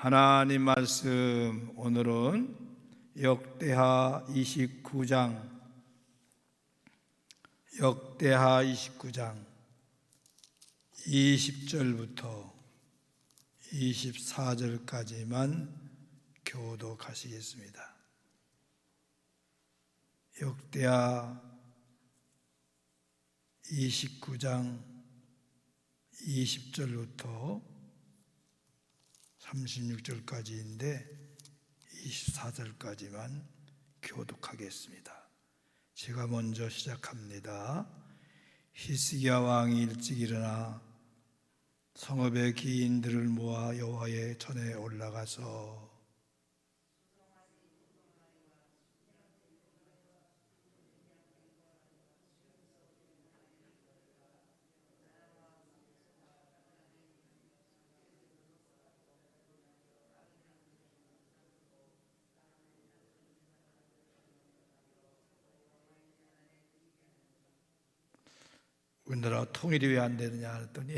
하나님 말씀, 오늘은 역대하 29장 20절부터 24절까지만 교독하시겠습니다. 역대하 29장 20절부터 36절까지인데 24절까지만 교독하겠습니다. 제가 먼저 시작합니다. 히스기야 왕이 일찍 일어나 성읍의 기인들을 모아 여호와의 전에 올라가서 우리나라 통일이 왜 안 되느냐 했더니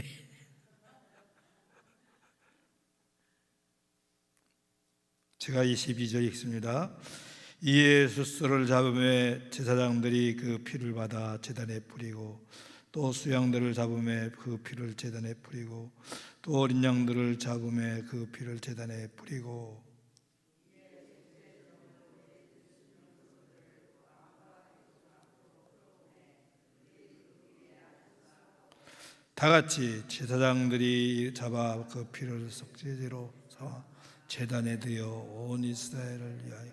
제가 22절 읽습니다. 이에 숫소를 잡음에 제사장들이 그 피를 받아 제단에 뿌리고 또 수양들을 잡음에 그 피를 제단에 뿌리고 또 어린 양들을 잡음에 그 피를 제단에 뿌리고 다 같이 제사장들이 잡아 그 피를 속죄제로 삼아 제단에 드려 온 이스라엘을 위하여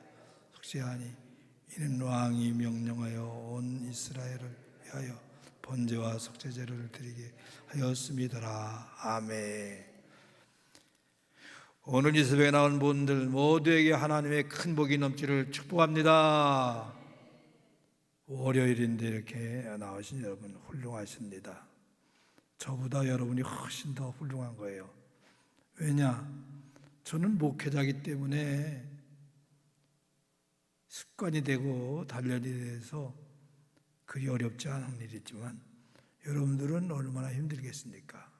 속죄하니 이는 왕이 명령하여 온 이스라엘을 위하여 번제와 속죄제를 드리게 하였음이더라. 아멘. 오늘 이 새벽에 나온 분들 모두에게 하나님의 큰 복이 넘치를 축복합니다. 월요일인데 이렇게 나오신 여러분 훌륭하십니다. 저보다 여러분이 훨씬 더 훌륭한 거예요. 왜냐? 저는 목회자이기 때문에 습관이 되고 단련이 돼서 그리 어렵지 않은 일이지만 여러분들은 얼마나 힘들겠습니까?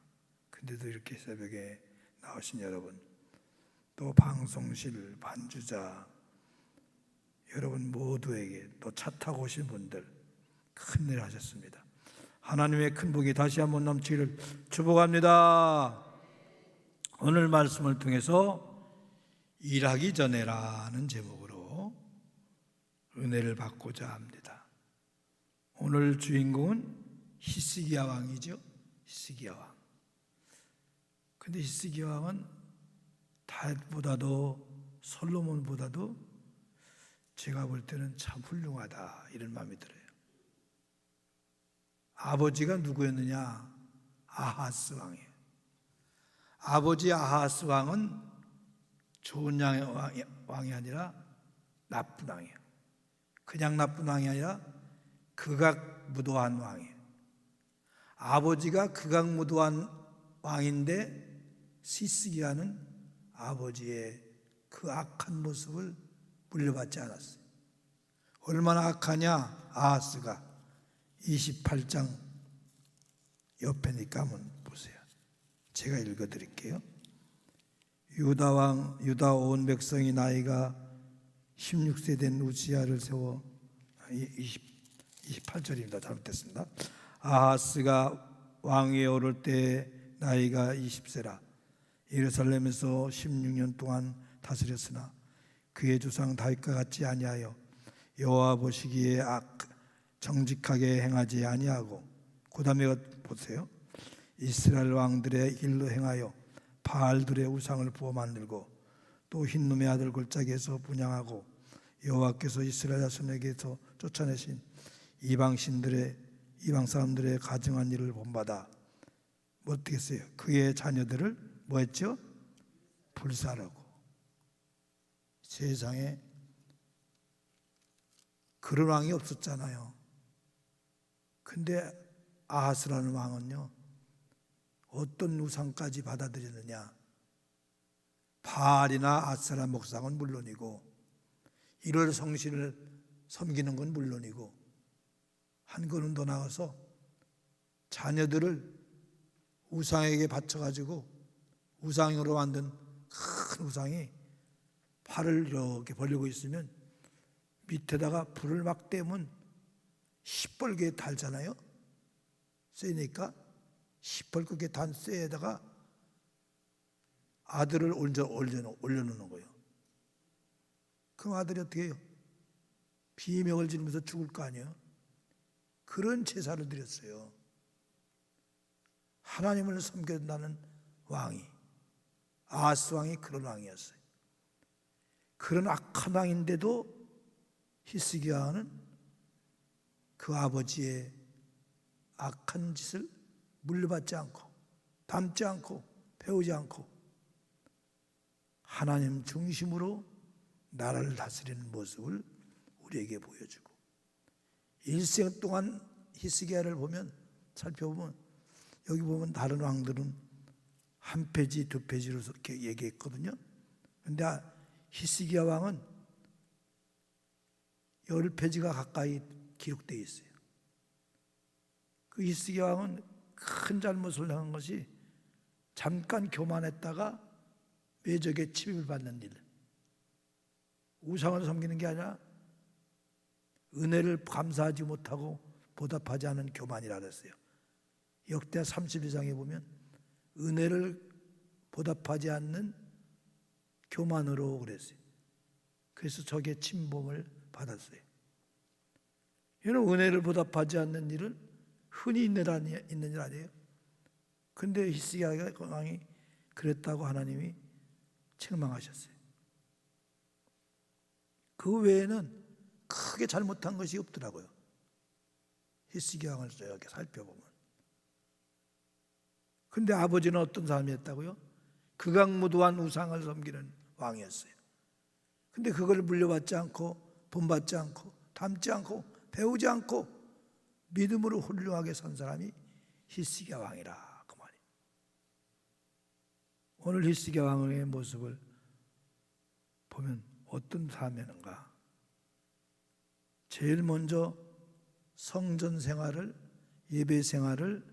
근데도 이렇게 새벽에 나오신 여러분, 또 방송실 반주자 여러분 모두에게 또 차 타고 오신 분들 큰일 하셨습니다. 하나님의 큰 복이 다시 한번 넘치기를 축복합니다. 오늘 말씀을 통해서 일하기 전에라는 제목으로 은혜를 받고자 합니다. 오늘 주인공은 히스기야 왕이죠. 히스기야 왕. 근데 히스기야 왕은 다윗보다도 솔로몬보다도 제가 볼 때는 참 훌륭하다 이런 마음이 들어요. 아버지가 누구였느냐? 아하스 왕이에요. 아버지 아하스 왕은 좋은 왕이 아니라 나쁜 왕이에요. 그냥 나쁜 왕이 아니라 극악무도한 왕이에요. 아버지가 극악무도한 왕인데 히스기야는 아버지의 그 악한 모습을 물려받지 않았어요. 얼마나 악하냐? 아하스가 28장 옆에니까 한번 보세요. 제가 읽어드릴게요. 유다 온 백성이 나이가 16세 된 우시야를 세워 28절입니다. 잘못됐습니다. 아하스가 왕위에 오를 때 나이가 20세라 예루살렘에서 16년 동안 다스렸으나 그의 조상 다윗과 같지 아니하여 여호와 보시기에 정직하게 행하지 아니하고 그 다음에 보세요. 이스라엘 왕들의 길로 행하여 바알들의 우상을 부어 만들고 또 흰놈의 아들 골짜기에서 분향하고 여호와께서 이스라엘 자손에게서 쫓아내신 이방 사람들의 가증한 일을 본받아 어떻게 했어요? 그의 자녀들을 뭐 했죠? 불사르고. 세상에 그런 왕이 없었잖아요. 근데 아하스라는 왕은요, 어떤 우상까지 받아들였느냐? 바알이나 아세라 목상은 물론이고 1월 성신을 섬기는 건 물론이고 한 걸음 더 나가서 자녀들을 우상에게 바쳐가지고 우상으로 만든 큰 우상이 팔을 이렇게 벌리고 있으면 밑에다가 불을 막 떼면 시뻘게 달잖아요. 쇠니까 시뻘게 단 쇠에다가 아들을 올려놓는 거예요. 그럼 아들이 어떻게 해요? 비명을 지르면서 죽을 거 아니에요. 그런 제사를 드렸어요. 하나님을 섬긴다는 왕이, 아하스 왕이 그런 왕이었어요. 그런 악한 왕인데도 히스기야 왕은 그 아버지의 악한 짓을 물려받지 않고 닮지 않고 배우지 않고 하나님 중심으로 나라를 다스리는 모습을 우리에게 보여주고, 일생 동안 히스기야를 보면 살펴보면 여기 보면 다른 왕들은 한 페이지 두 페이지로 이렇게 얘기했거든요. 그런데 히스기야 왕은 10페이지가 가까이 기록되어 있어요. 그 히스기야 왕은 큰 잘못을 한 것이 잠깐 교만했다가 매적의 침입을 받는 일, 우상을 섬기는 게 아니라 은혜를 감사하지 못하고 보답하지 않은 교만이라 그랬어요. 역대 32장에 보면 은혜를 보답하지 않는 교만으로 그랬어요. 그래서 적의 침범을 받았어요. 이런 은혜를 보답하지 않는 일은 흔히 있는 일 아니에요. 근데 히스기야 왕이 그랬다고 하나님이 책망하셨어요. 그 외에는 크게 잘못한 것이 없더라고요. 히스기야 왕을 이렇게 살펴보면. 근데 아버지는 어떤 사람이었다고요? 극악무도한 우상을 섬기는 왕이었어요. 근데 그걸 물려받지 않고 본받지 않고 닮지 않고 배우지 않고 믿음으로 훌륭하게 선 사람이 히스기야 왕이라 그 말이에요. 오늘 히스기야 왕의 모습을 보면 어떤 사람이었는가? 제일 먼저 성전 생활을, 예배 생활을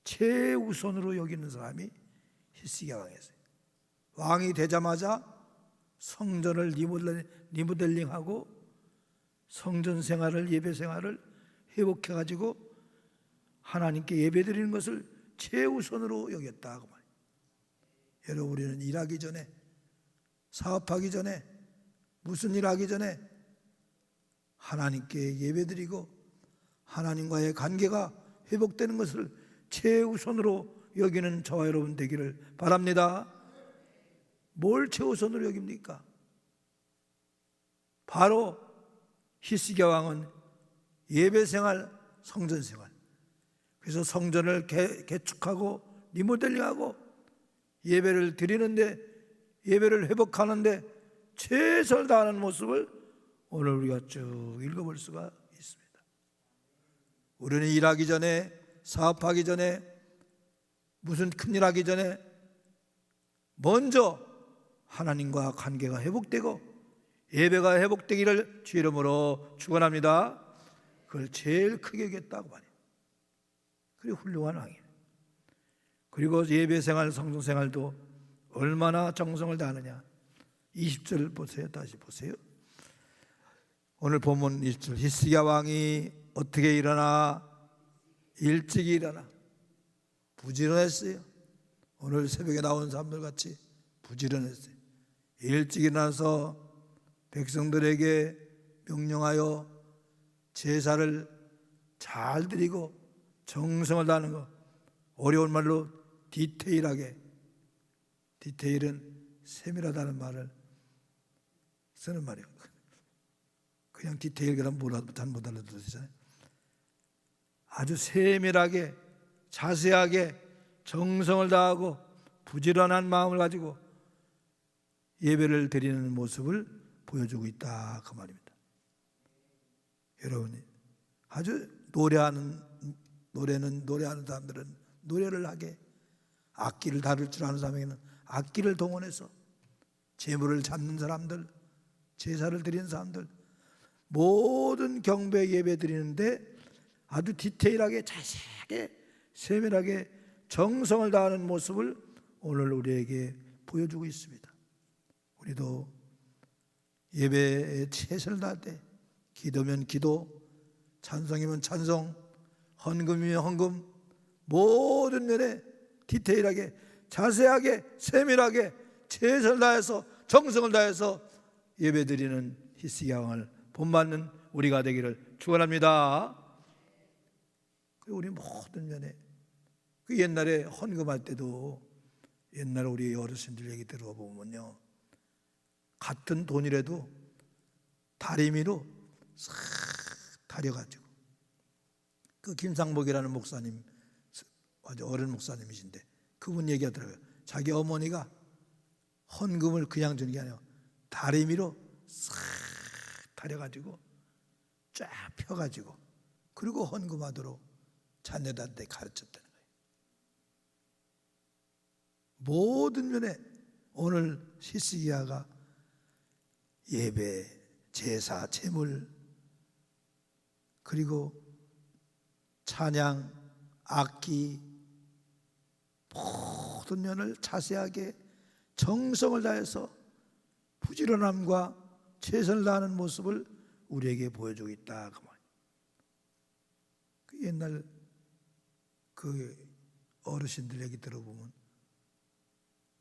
최우선으로 여기는 사람이 히스기야 왕이었어요. 왕이 되자마자 성전을 리모델링하고 성전 생활을, 예배 생활을 회복해가지고 하나님께 예배드리는 것을 최우선으로 여겼다 그 말이에요. 여러분, 우리는 일하기 전에, 사업하기 전에, 무슨 일 하기 전에 하나님께 예배드리고 하나님과의 관계가 회복되는 것을 최우선으로 여기는 저와 여러분 되기를 바랍니다. 뭘 최우선으로 여깁니까? 바로 히스기야 왕은 예배생활, 성전생활, 그래서 성전을 개축하고 리모델링하고 예배를 드리는데, 예배를 회복하는데 최선을 다하는 모습을 오늘 우리가 쭉 읽어볼 수가 있습니다. 우리는 일하기 전에, 사업하기 전에, 무슨 큰일 하기 전에 먼저 하나님과 관계가 회복되고 예배가 회복되기를 주 이름으로 축원합니다. 그걸 제일 크게 여겼다고 말이에요. 그리고 훌륭한 왕이에요. 그리고 예배생활, 성전생활도 얼마나 정성을 다하느냐. 20절 보세요. 다시 보세요. 오늘 본문 20절. 히스기야 왕이 어떻게 일어나? 일찍 일어나. 부지런했어요. 오늘 새벽에 나온 사람들 같이 부지런했어요. 일찍 일어나서 백성들에게 명령하여 제사를 잘 드리고 정성을 다하는 것, 어려운 말로 디테일하게, 디테일은 세밀하다는 말을 쓰는 말이에요. 그냥 디테일 그럼 잘 못 알아들으시잖아요. 아주 세밀하게, 자세하게 정성을 다하고 부지런한 마음을 가지고 예배를 드리는 모습을 보여주고 있다 그 말입니다. 여러분이 아주 노래하는 사람들은 노래를 하게, 악기를 다룰 줄 아는 사람에게는 악기를 동원해서, 제물을 잡는 사람들, 제사를 드리는 사람들, 모든 경배 예배 드리는데 아주 디테일하게, 자세하게, 세밀하게 정성을 다하는 모습을 오늘 우리에게 보여주고 있습니다. 우리도 예배에 최선을 다할 때 기도면 기도, 찬송이면 찬송, 헌금이면 헌금, 모든 면에 디테일하게, 자세하게, 세밀하게 최선을 다해서 정성을 다해서 예배드리는 히스기야 왕을 본받는 우리가 되기를 축원합니다. 우리 모든 면에 그 옛날에 헌금할 때도 옛날 우리 어르신들 얘기 들어보면요, 같은 돈이라도 다리미로 싹 다려가지고, 그 김상복이라는 목사님, 아주 어른 목사님이신데 그분 얘기하더라고요. 자기 어머니가 헌금을 그냥 주는 게 아니라 다리미로 싹 다려가지고 쫙 펴가지고 그리고 헌금하도록 자녀들한테 가르쳤다는 거예요. 모든 면에 오늘 히스기야가 예배, 제사, 제물, 그리고 찬양, 악기, 모든 면을 자세하게 정성을 다해서 부지런함과 최선을 다하는 모습을 우리에게 보여주고 있다. 그 옛날 그 어르신들 얘기 들어보면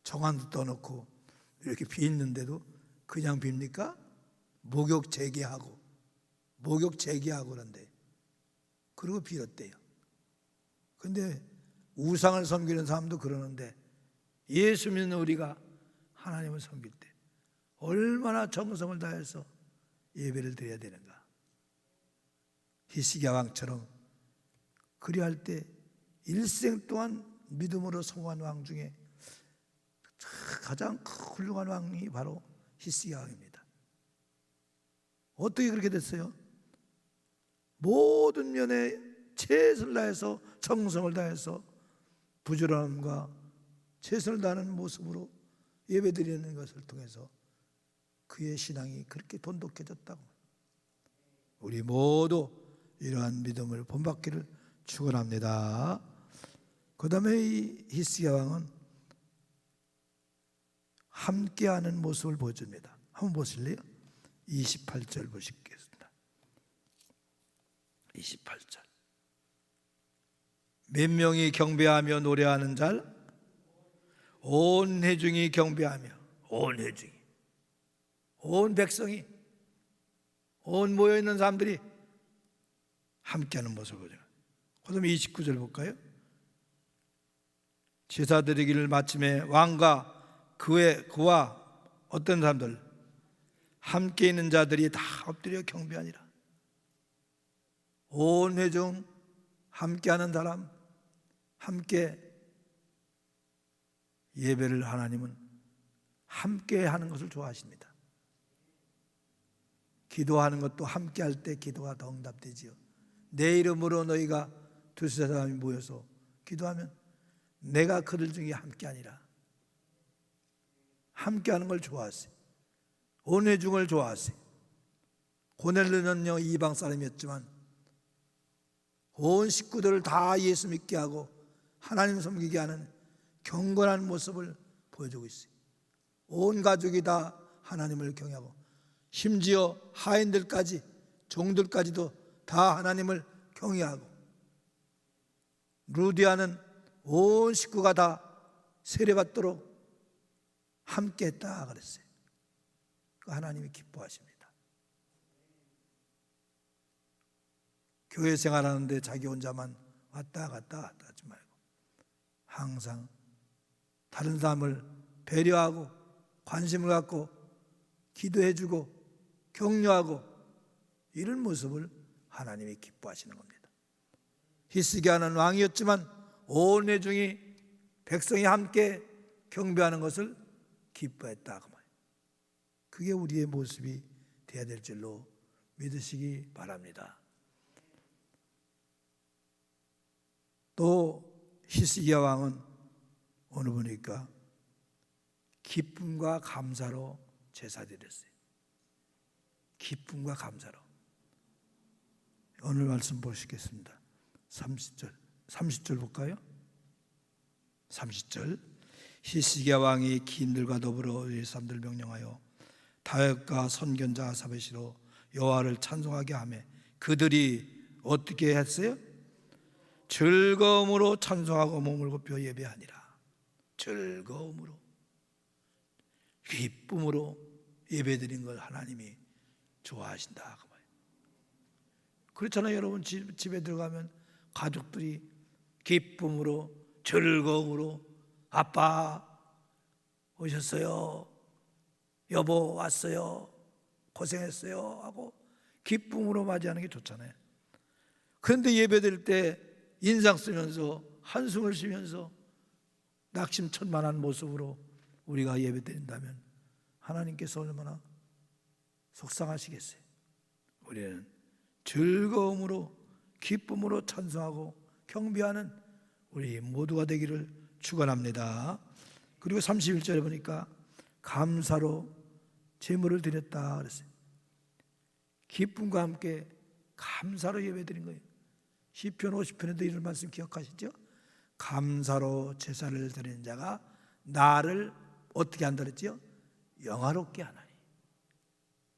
정한도 떠놓고 이렇게 빚는데도 그냥 빕니까? 목욕 재개하고 그런데 그리고 빌었대요. 근데 우상을 섬기는 사람도 그러는데 예수 믿는 우리가 하나님을 섬길 때 얼마나 정성을 다해서 예배를 드려야 되는가. 히스기야 왕처럼 그리할 때 일생 동안 믿음으로 성공한 왕 중에 가장 훌륭한 왕이 바로 히스기야 왕입니다. 어떻게 그렇게 됐어요? 모든 면에 최선을 다해서 정성을 다해서 부지런함과 최선을 다하는 모습으로 예배드리는 것을 통해서 그의 신앙이 그렇게 돈독해졌다고. 우리 모두 이러한 믿음을 본받기를 축원합니다. 그 다음에 이 히스기야 왕은 함께하는 모습을 보여줍니다. 한번 보실래요? 28절 보시겠습니다. 28절. 몇 명이 경배하며 노래하는 자? 온 회중이 경배하며, 온 회중이, 온 백성이, 온 모여있는 사람들이 함께하는 모습을 보여줘요. 그 다음에 29절 볼까요? 제사 드리기를 마침에 왕과 그와 어떤 사람들, 함께 있는 자들이 다 엎드려 경배하니라. 온 회중, 함께하는 사람, 함께 예배를 하나님은 함께 하는 것을 좋아하십니다. 기도하는 것도 함께 할 때 기도가 더 응답되지요. 내 이름으로 너희가 두세 사람이 모여서 기도하면 내가 그들 중에 함께 하니라. 함께 하는 걸 좋아하세요. 온 회중을 좋아하세요. 고넬료는요 이방 사람이었지만 온 식구들을 다 예수 믿게 하고 하나님 섬기게 하는 경건한 모습을 보여주고 있어요. 온 가족이 다 하나님을 경외하고 심지어 하인들까지 종들까지도 다 하나님을 경외하고 루디아는 온 식구가 다 세례받도록 함께했다 그랬어요. 하나님이 기뻐하십니다. 교회 생활하는데 자기 혼자만 왔다 갔다 하지 말고 항상 다른 사람을 배려하고 관심을 갖고 기도해주고 격려하고 이런 모습을 하나님이 기뻐하시는 겁니다. 히스기야는 왕이었지만 온 회중이 백성이 함께 경배하는 것을 기뻐했다 그 말이에요. 그게 우리의 모습이 되어야 될 줄로 믿으시기 바랍니다. 또 히스기야 왕은 오늘 보니까 기쁨과 감사로 제사 드렸어요. 기쁨과 감사로. 오늘 말씀 보시겠습니다. 30절 볼까요? 30절. 히스기야 왕이 기인들과 더불어 이 사람들 명령하여 다윗과 선견자 아사벳이로 여호와를 찬송하게 하며 그들이 어떻게 했어요? 즐거움으로 찬송하고 몸을 굽혀 예배하니라. 즐거움으로, 기쁨으로 예배드린 걸 하나님이 좋아하신다 그 말이에요. 그렇잖아요. 여러분 집에 들어가면 가족들이 기쁨으로 즐거움으로 아빠 오셨어요, 여보 왔어요, 고생했어요 하고 기쁨으로 맞이하는 게 좋잖아요. 그런데 예배드릴 때 인상 쓰면서 한숨을 쉬면서 낙심천만한 모습으로 우리가 예배드린다면 하나님께서 얼마나 속상하시겠어요. 우리는 즐거움으로 기쁨으로 찬송하고 경배하는 우리 모두가 되기를 축원합니다. 그리고 31절에 보니까 감사로 제물을 드렸다 그랬어요. 기쁨과 함께 감사로 예배드린 거예요. 시편 50편에도 이런 말씀 기억하시죠? 감사로 제사를 드리는 자가 나를 어떻게 한다 그랬죠? 영화롭게 하나니.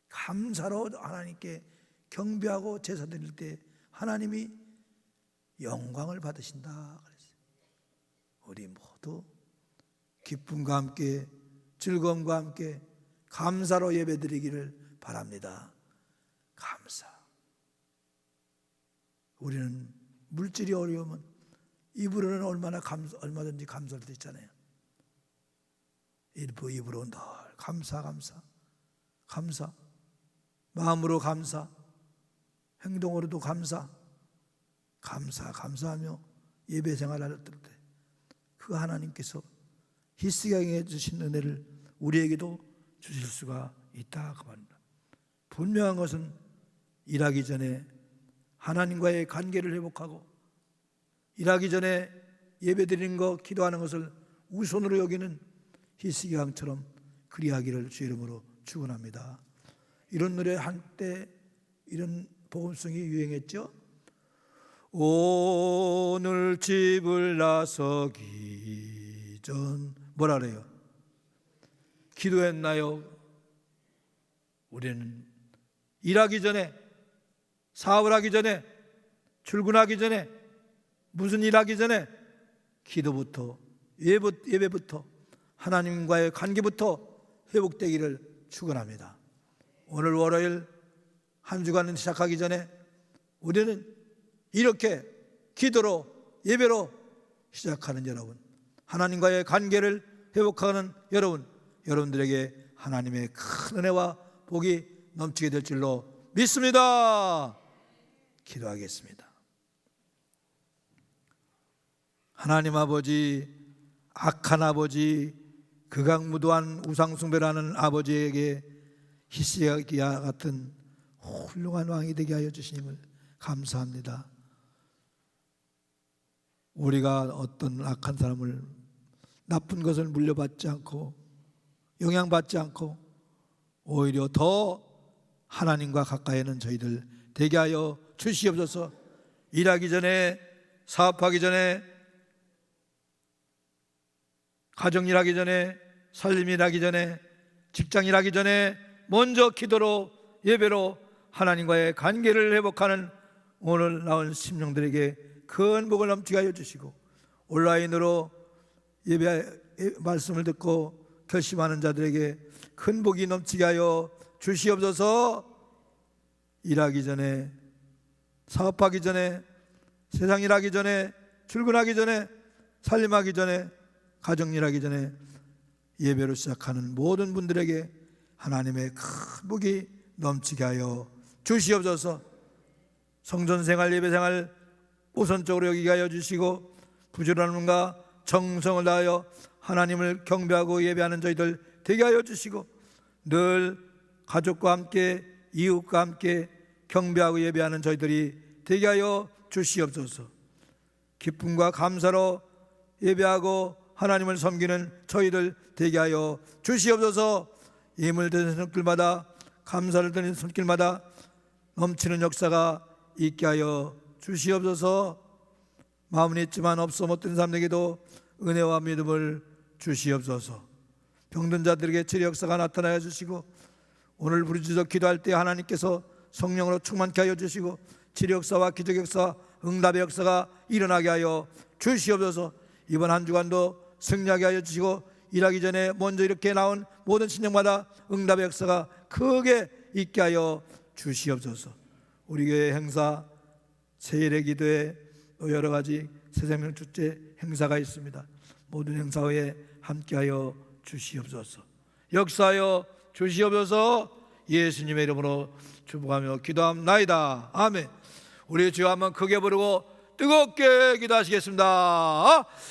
감사로 하나님께 경배하고 제사 드릴 때 하나님이 영광을 받으신다 그랬어요. 우리 모두 기쁨과 함께 즐거움과 함께 감사로 예배드리기를 바랍니다. 감사. 우리는 물질이 어려우면 입으로는 얼마든지 감사할 수 있잖아요. 입으로 늘 감사, 마음으로 감사, 행동으로도 감사하며 예배 생활할 때 그 하나님께서 히스기야에게 주신 은혜를 우리에게도 주실 수가 있다 그 말입니다. 분명한 것은 일하기 전에 하나님과의 관계를 회복하고 일하기 전에 예배드리는 것, 기도하는 것을 우선으로 여기는 히스기야 왕처럼 그리하기를 주 이름으로 축원합니다. 이런 노래 한때 이런 복음성이 유행했죠. 오늘 집을 나서기 전 뭐라 그래요? 기도했나요? 우리는 일하기 전에, 사업을 하기 전에, 출근하기 전에, 무슨 일 하기 전에 기도부터, 예배부터, 하나님과의 관계부터 회복되기를 축원합니다. 오늘 월요일 한 주간 시작하기 전에 우리는 이렇게 기도로, 예배로 시작하는 여러분, 하나님과의 관계를 회복하는 여러분들에게 하나님의 큰 은혜와 복이 넘치게 될 줄로 믿습니다. 기도하겠습니다. 하나님 아버지, 악한 아버지, 극악무도한 우상숭배라는 아버지에게 히스기야 같은 훌륭한 왕이 되게 하여 주시님을 감사합니다. 우리가 어떤 악한 사람을, 나쁜 것을 물려받지 않고 영향받지 않고 오히려 더 하나님과 가까이는 저희들 되게 하여 주시옵소서. 일하기 전에, 사업하기 전에, 가정일하기 전에, 살림일하기 전에, 직장일하기 전에 먼저 기도로, 예배로 하나님과의 관계를 회복하는 오늘 나온 심령들에게 큰 복을 넘치게 하여 주시고, 온라인으로 예배 말씀을 듣고 결심하는 자들에게 큰 복이 넘치게 하여 주시옵소서. 일하기 전에, 사업하기 전에, 세상 일하기 전에, 출근하기 전에, 살림하기 전에, 가정일하기 전에 예배로 시작하는 모든 분들에게 하나님의 큰 복이 넘치게 하여 주시옵소서. 성전생활, 예배생활 우선적으로 여기게 하여 주시고, 부지런함과 정성을 다하여 하나님을 경배하고 예배하는 저희들 되게 하여 주시고, 늘 가족과 함께, 이웃과 함께 경배하고 예배하는 저희들이 되게 하여 주시옵소서. 기쁨과 감사로 예배하고 하나님을 섬기는 저희들 되게 하여 주시옵소서. 예물 드리는 손길마다, 감사를 드리는 손길마다 넘치는 역사가 있게 하여 주시옵소서. 마음은 있지만 없어 못된 사람에게도 은혜와 믿음을 주시옵소서. 병든 자들에게 치료 역사가 나타나여 주시고, 오늘 부르짖어 기도할 때 하나님께서 성령으로 충만케 하여 주시고 치료 역사와 기적 역사, 응답의 역사가 일어나게 하여 주시옵소서. 이번 한 주간도 승리하게 하여 주시고, 일하기 전에 먼저 이렇게 나온 모든 신령마다 응답의 역사가 크게 있게 하여 주시옵소서. 우리 교회 행사, 세일의 기도회, 또 여러 가지 새생명 축제 행사가 있습니다. 모든 행사 후에 함께하여 주시옵소서. 역사하여 주시옵소서. 예수님의 이름으로 축복하며 기도합나이다. 아멘. 우리 주여 한번 크게 부르고 뜨겁게 기도하시겠습니다.